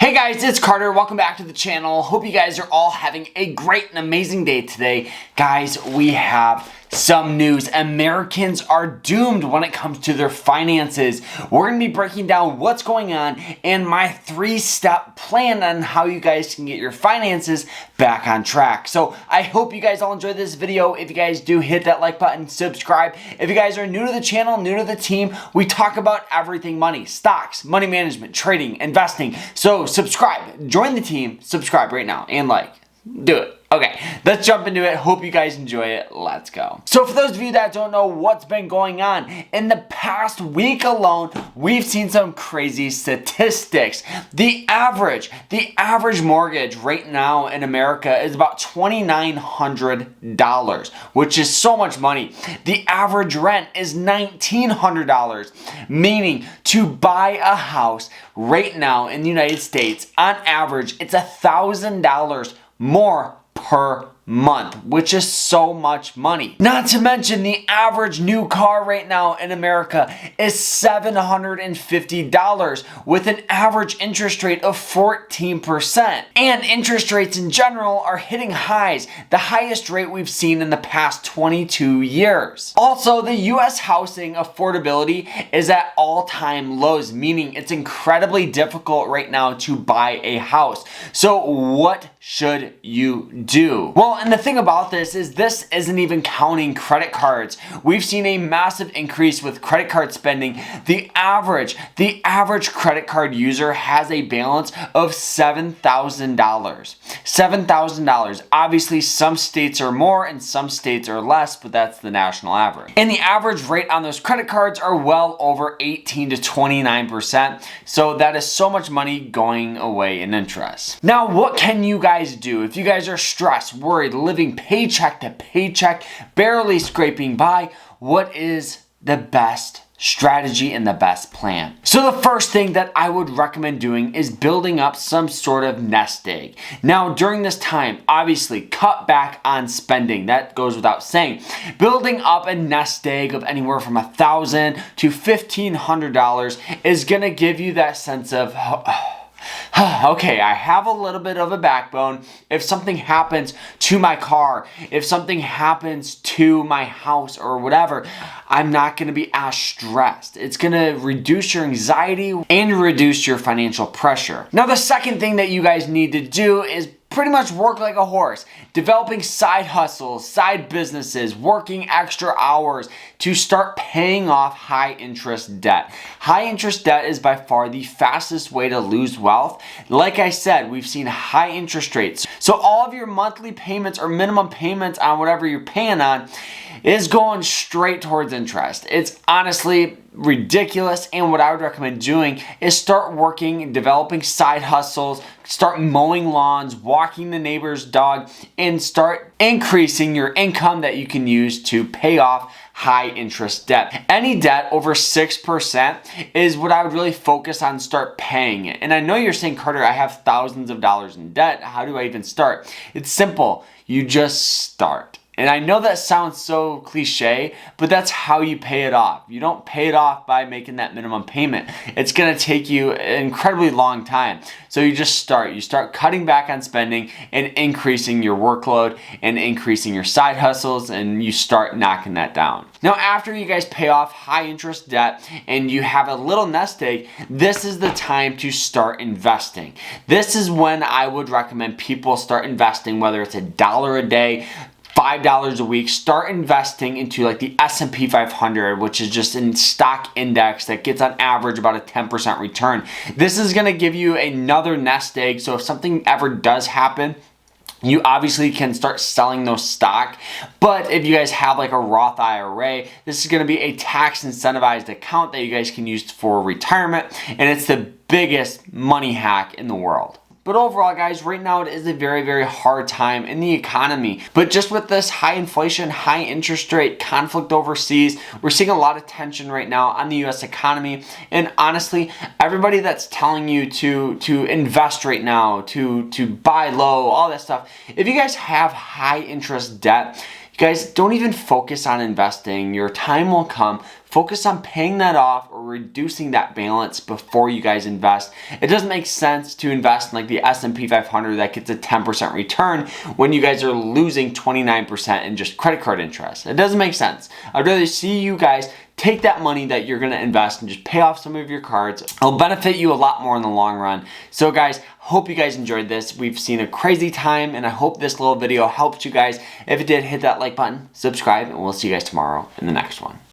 Hey guys, it's Carter. Welcome back to the channel. Hope you guys are all having a great and amazing day today. Guys, we have some news. Americans are doomed when it comes to their finances. We're going to be breaking down what's going on and my 3-step plan on how you guys can get your finances back on track. So I hope you guys all enjoyed this video. If you guys do, hit that like button, subscribe. If you guys are new to the channel, new to the team, we talk about everything money, stocks, money management, trading, investing. So subscribe, join the team, subscribe right now and like, do it. Okay, let's jump into it. Hope you guys enjoy it. Let's go. So for those of you that don't know what's been going on, in the past week alone, we've seen some crazy statistics. The average mortgage right now in America is about $2,900, which is so much money. The average rent is $1,900, meaning to buy a house right now in the United States, on average, it's $1,000 more per month, which is so much money. Not to mention the average new car right now in America is $750 with an average interest rate of 14%. And interest rates in general are hitting highs, the highest rate we've seen in the past 22 years. Also, the US housing affordability is at all-time lows, meaning it's incredibly difficult right now to buy a house. So what should you do? Well, and the thing about this isn't even counting credit cards. We've seen a massive increase with credit card spending. The average credit card user has a balance of $7,000. $7,000. Obviously, some states are more and some states are less, but that's the national average. And the average rate on those credit cards are well over 18 to 29%. So that is so much money going away in interest. Now, what can you guys do if you guys are stressed, worried, living paycheck to paycheck, barely scraping by? What is the best strategy and the best plan? So the first thing that I would recommend doing is building up some sort of nest egg. Now, during this time, obviously cut back on spending. That goes without saying. Building up a nest egg of anywhere from $1,000 to $1,500 is going to give you that sense of okay, I have a little bit of a backbone. If something happens to my car, if something happens to my house or whatever, I'm not going to be as stressed. It's going to reduce your anxiety and reduce your financial pressure. Now, the second thing that you guys need to do is pretty much work like a horse, developing side hustles, side businesses, working extra hours to start paying off high interest debt. High interest debt is by far the fastest way to lose wealth. Like I said, we've seen high interest rates. So all of your monthly payments or minimum payments on whatever you're paying on is going straight towards interest. It's honestly ridiculous, and what I would recommend doing is start working, developing side hustles, start mowing lawns, walking the neighbor's dog, and start increasing your income that you can use to pay off high interest debt. Any debt over 6% is what I would really focus on, start paying it. And I know you're saying, Carter, I have thousands of dollars in debt. How do I even start? It's simple. You just start. And I know that sounds so cliche, but that's how you pay it off. You don't pay it off by making that minimum payment. It's going to take you an incredibly long time. So you just start. You start cutting back on spending and increasing your workload and increasing your side hustles, and you start knocking that down. Now, after you guys pay off high interest debt and you have a little nest egg, this is the time to start investing. This is when I would recommend people start investing, whether it's $1 a day, $5 a week. Start investing into like the S&P 500, which is just a stock index that gets on average about a 10% return. This is going to give you another nest egg. So if something ever does happen, you obviously can start selling those stock. But if you guys have like a Roth IRA, this is going to be a tax incentivized account that you guys can use for retirement. And it's the biggest money hack in the world. But overall, guys, right now it is a very, very hard time in the economy. But just with this high inflation, high interest rate, conflict overseas, we're seeing a lot of tension right now on the US economy. And honestly, everybody that's telling you to invest right now, to buy low, all that stuff, if you guys have high interest debt, Guys, don't even focus on investing. Your time will come. Focus on paying that off or reducing that balance before you guys invest. It doesn't make sense to invest in like the S&P 500 that gets a 10% return when you guys are losing 29% in just credit card interest. It doesn't make sense. I'd rather see you guys take that money that you're gonna invest and just pay off some of your cards. It'll benefit you a lot more in the long run. So guys, hope you guys enjoyed this. We've seen a crazy time and I hope this little video helped you guys. If it did, hit that like button, subscribe, and we'll see you guys tomorrow in the next one.